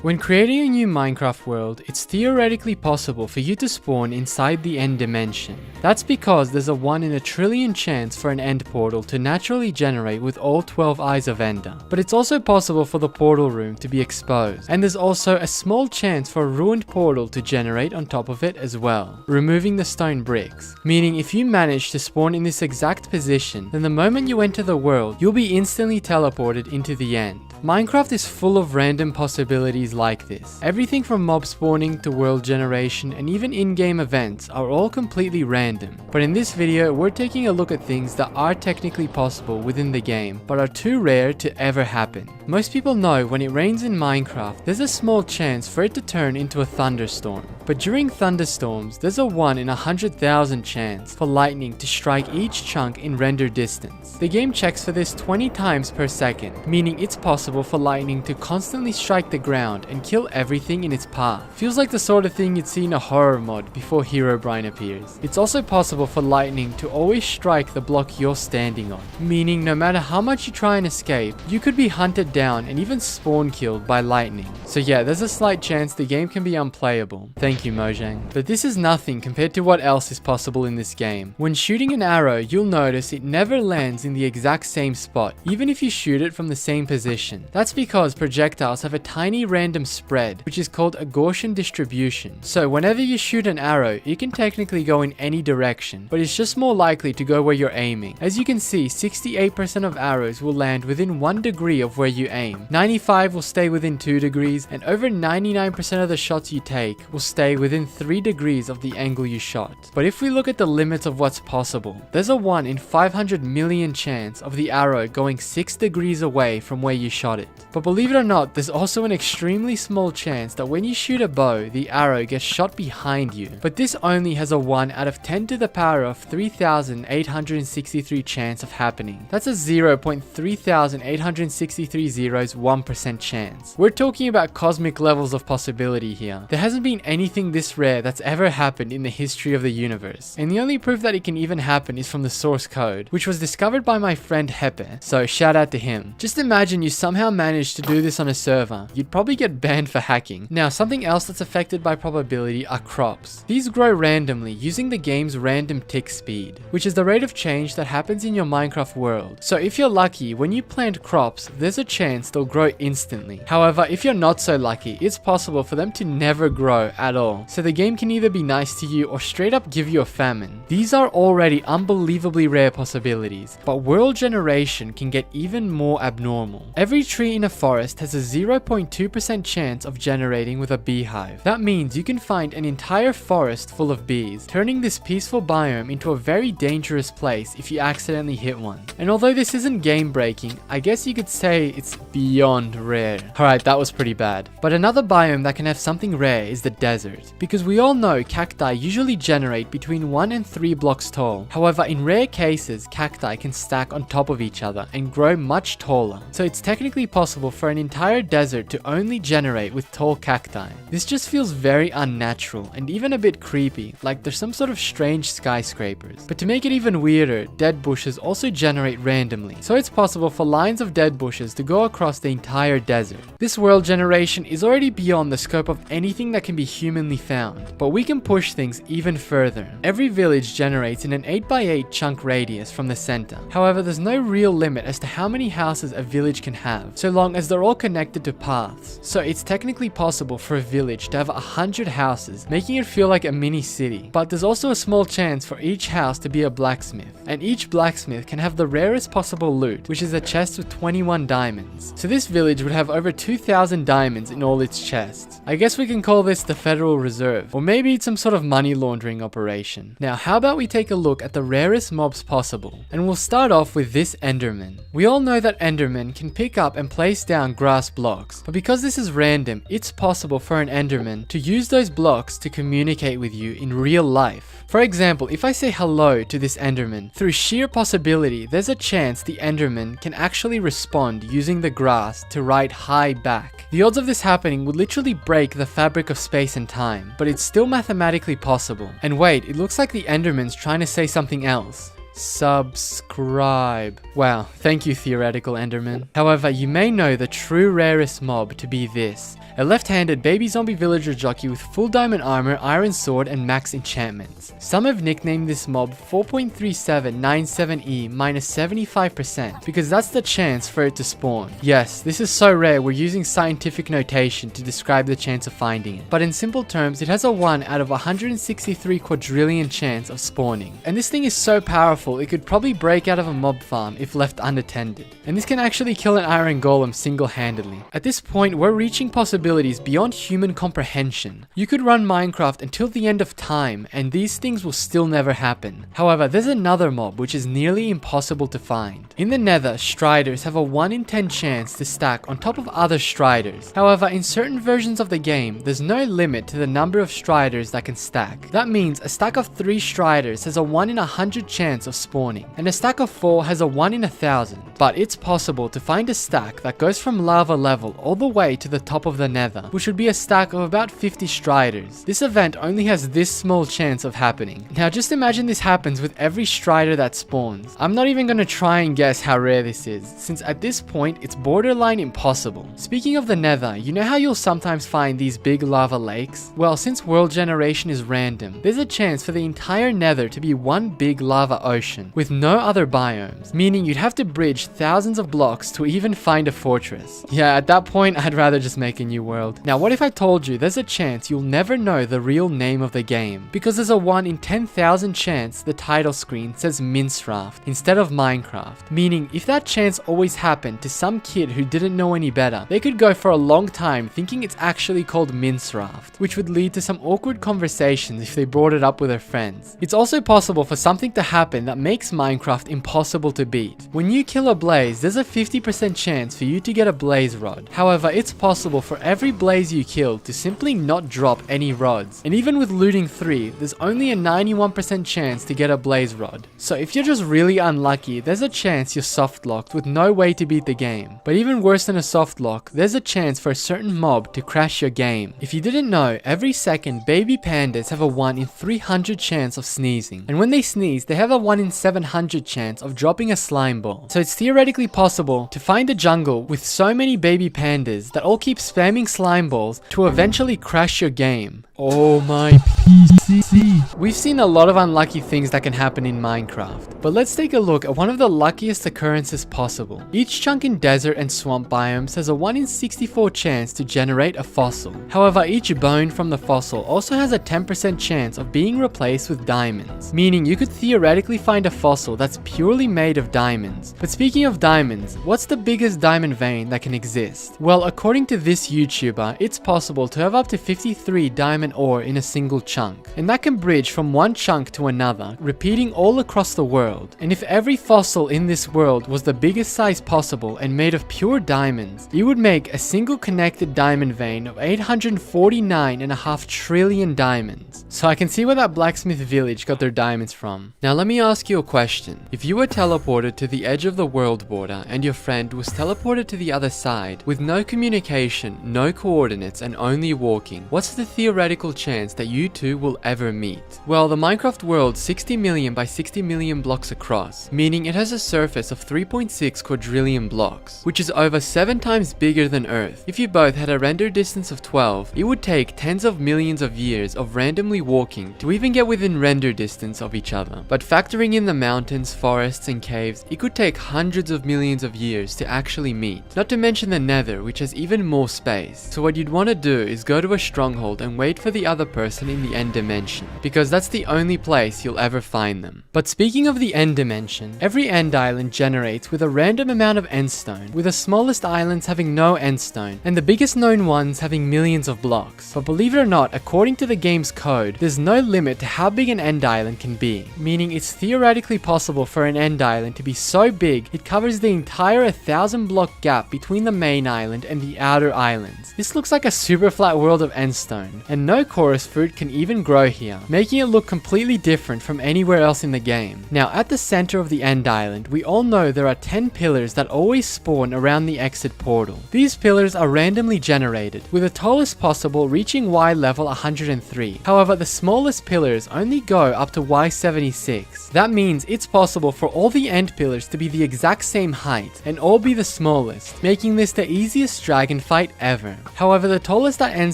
When creating a new Minecraft world, it's theoretically possible for you to spawn inside the end dimension. That's because there's a 1 in a trillion chance for an end portal to naturally generate with all 12 eyes of Ender. But it's also possible for the portal room to be exposed, and there's also a small chance for a ruined portal to generate on top of it as well, removing the stone bricks. Meaning if you manage to spawn in this exact position, then the moment you enter the world, you'll be instantly teleported into the end. Minecraft is full of random possibilities like this. Everything from mob spawning to world generation and even in-game events are all completely random. But in this video, we're taking a look at things that are technically possible within the game, but are too rare to ever happen. Most people know when it rains in Minecraft, there's a small chance for it to turn into a thunderstorm. But during thunderstorms, there's a 1 in 100,000 chance for lightning to strike each chunk in render distance. The game checks for this 20 times per second, meaning it's possible for lightning to constantly strike the ground and kill everything in its path. Feels like the sort of thing you'd see in a horror mod before Herobrine appears. It's also possible for lightning to always strike the block you're standing on, meaning no matter how much you try and escape, you could be hunted down and even spawn killed by lightning. So yeah, there's a slight chance the game can be unplayable. Thank you, Mojang. But this is nothing compared to what else is possible in this game. When shooting an arrow, you'll notice it never lands in the exact same spot, even if you shoot it from the same position. That's because projectiles have a tiny random spread, which is called a Gaussian distribution. So whenever you shoot an arrow, it can technically go in any direction, but it's just more likely to go where you're aiming. As you can see, 68% of arrows will land within 1 degree of where you aim, 95% will stay within 2 degrees, and over 99% of the shots you take will stay within 3 degrees of the angle you shot. But if we look at the limits of what's possible, there's a 1 in 500 million chance of the arrow going 6 degrees away from where you shot it. But believe it or not, there's also an extremely small chance that when you shoot a bow, the arrow gets shot behind you. But this only has a 1 out of 10 to the power of 3,863 chance of happening. That's a 0.3863 zeros 1% chance. We're talking about cosmic levels of possibility here. There hasn't been anything this rare that's ever happened in the history of the universe. And the only proof that it can even happen is from the source code, which was discovered by my friend HIM. So shout out to him. Just imagine you somehow managed to do this on a server. You'd probably get banned for hacking. Now, something else that's affected by probability are crops. These grow randomly using the game's random tick speed, which is the rate of change that happens in your Minecraft world. So if you're lucky, when you plant crops, there's a chance they'll grow instantly. However, if you're not so lucky, it's possible for them to never grow at all. So the game can either be nice to you or straight up give you a famine. These are already unbelievably rare possibilities, but world generation can get even more abnormal. Every tree in a forest has a 0.2% chance of generating with a beehive. That means you can find an entire forest full of bees, turning this peaceful biome into a very dangerous place if you accidentally hit one. And although this isn't game breaking, I guess you could say it's beyond rare. Alright, that was pretty bad. But another biome that can have something rare is the desert, because we all know cacti usually generate between 1 and 3 blocks tall. However, in rare cases, cacti can stack on top of each other and grow much taller. So it's technically possible for an entire desert to only generate with tall cacti. This just feels very unnatural and even a bit creepy, like there's some sort of strange skyscrapers. But to make it even weirder, dead bushes also generate randomly, so it's possible for lines of dead bushes to go across the entire desert. This world generation is already beyond the scope of anything that can be humanly found, but we can push things even further. Every village generates in an 8x8 chunk radius from the center. However, there's no real limit as to how many houses a village can have, so long as they're all connected to paths. So it's technically possible for a village to have 100 houses, making it feel like a mini city. But there's also a small chance for each house to be a blacksmith, and each blacksmith can have the rarest possible loot, which is a chest with 21 diamonds. So this village would have over 2,000 diamonds in all its chests. I guess we can call this the Federal Reserve, or maybe it's some sort of money laundering operation. Now, how about we take a look at the rarest mobs possible, and we'll start off with this Enderman. We all know that Endermen can pick up and place down grass blocks, but because this is random, it's possible for an Enderman to use those blocks to communicate with you in real life. For example, if I say hello to this Enderman, through sheer possibility, there's a chance the Enderman can actually respond using the grass to write hi back. The odds of this happening would literally break the fabric of space and time, but it's still mathematically possible. And wait, it looks like the Enderman's trying to say something else. subscribe. Wow, thank you, theoretical Enderman. However, you may know the true rarest mob to be this. A left-handed baby zombie villager jockey with full diamond armor, iron sword, and max enchantments. Some have nicknamed this mob 4.3797E minus 75% because that's the chance for it to spawn. Yes, this is so rare we're using scientific notation to describe the chance of finding it. But in simple terms, it has a 1 out of 163 quadrillion chance of spawning. And this thing is so powerful it could probably break out of a mob farm if left unattended. And this can actually kill an iron golem single-handedly. At this point, we're reaching possibilities beyond human comprehension. You could run Minecraft until the end of time and these things will still never happen. However, there's another mob which is nearly impossible to find. In the Nether, Striders have a 1 in 10 chance to stack on top of other Striders. However, in certain versions of the game, there's no limit to the number of Striders that can stack. That means a stack of 3 Striders has a 1 in 100 chance of spawning, and a stack of 4 has a 1 in 1,000. But it's possible to find a stack that goes from lava level all the way to the top of the Nether, which would be a stack of about 50 Striders. This event only has this small chance of happening. Now just imagine this happens with every Strider that spawns. I'm not even gonna try and guess how rare this is, since at this point it's borderline impossible. Speaking of the Nether, you know how you'll sometimes find these big lava lakes? Well, since world generation is random, there's a chance for the entire Nether to be one big lava ocean, with no other biomes, meaning you'd have to bridge thousands of blocks to even find a fortress. Yeah, at that point I'd rather just make a new world. Now what if I told you there's a chance you'll never know the real name of the game, because there's a 1 in 10,000 chance the title screen says Minecraft instead of Minecraft, meaning if that chance always happened to some kid who didn't know any better, they could go for a long time thinking it's actually called Minecraft, which would lead to some awkward conversations if they brought it up with their friends. It's also possible for something to happen that makes Minecraft impossible to beat. When you kill a blaze, there's a 50% chance for you to get a blaze rod. However, it's possible for every blaze you kill to simply not drop any rods. And even with looting 3, there's only a 91% chance to get a blaze rod. So if you're just really unlucky, there's a chance you're soft locked with no way to beat the game. But even worse than a soft lock, there's a chance for a certain mob to crash your game. If you didn't know, every second baby pandas have a 1 in 300 chance of sneezing. And when they sneeze, they have a 1 in 700 chance of dropping a slime ball. So it's theoretically possible to find a jungle with so many baby pandas that all keep spamming slime balls to eventually crash your game. Oh my PC. We've seen a lot of unlucky things that can happen in Minecraft, but let's take a look at one of the luckiest occurrences possible. Each chunk in desert and swamp biomes has a 1 in 64 chance to generate a fossil. However, each bone from the fossil also has a 10% chance of being replaced with diamonds, meaning you could theoretically find a fossil that's purely made of diamonds. But speaking of diamonds, what's the biggest diamond vein that can exist? Well, according to this YouTuber, it's possible to have up to 53 diamond ore in a single chunk, and that can bridge from one chunk to another, repeating all across the world. And if every fossil in this world was the biggest size possible and made of pure diamonds, it would make a single connected diamond vein of 849.5 trillion diamonds. So I can see where that blacksmith village got their diamonds from. Now let me ask you a question. If you were teleported to the edge of the world border and your friend was teleported to the other side with no communication, no coordinates, and only walking, what's the theoretical chance that you two will ever meet? Well, the Minecraft world's 60 million by 60 million blocks across, meaning it has a surface of 3.6 quadrillion blocks, which is over 7 times bigger than Earth. If you both had a render distance of 12, it would take tens of millions of years of randomly walking to even get within render distance of each other. But factoring in the mountains, forests, and caves, it could take hundreds of millions of years to actually meet. Not to mention the Nether, which has even more space. So what you'd want to do is go to a stronghold and wait for the other person in the end dimension, because that's the only place you'll ever find them. But speaking of the end dimension, every end island generates with a random amount of endstone, with the smallest islands having no endstone, and the biggest known ones having millions of blocks. But believe it or not, according to the game's code, there's no limit to how big an end island can be, meaning it's theoretically possible for an end island to be so big it covers the entire 1,000 block gap between the main island and the outer islands. This looks like a super flat world of endstone, and no no chorus fruit can even grow here, making it look completely different from anywhere else in the game. Now, at the center of the end island, we all know there are 10 pillars that always spawn around the exit portal. These pillars are randomly generated, with the tallest possible reaching Y level 103. However, the smallest pillars only go up to Y76. That means it's possible for all the end pillars to be the exact same height, and all be the smallest, making this the easiest dragon fight ever. However, the tallest that end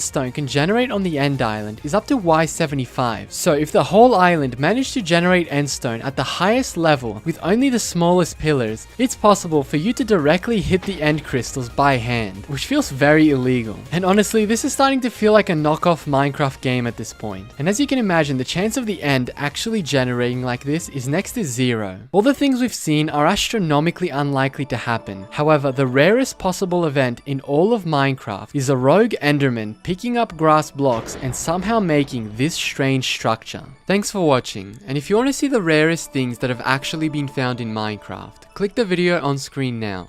stone can generate on the end island is up to Y75. So if the whole island managed to generate end stone at the highest level with only the smallest pillars, it's possible for you to directly hit the end crystals by hand, which feels very illegal. And honestly, this is starting to feel like a knockoff Minecraft game at this point. And as you can imagine, the chance of the end actually generating like this is next to zero. All the things we've seen are astronomically unlikely to happen. However, the rarest possible event in all of Minecraft is a rogue enderman picking up grass blocks and somehow making this strange structure. Thanks for watching, and if you want to see the rarest things that have actually been found in Minecraft, click the video on screen now.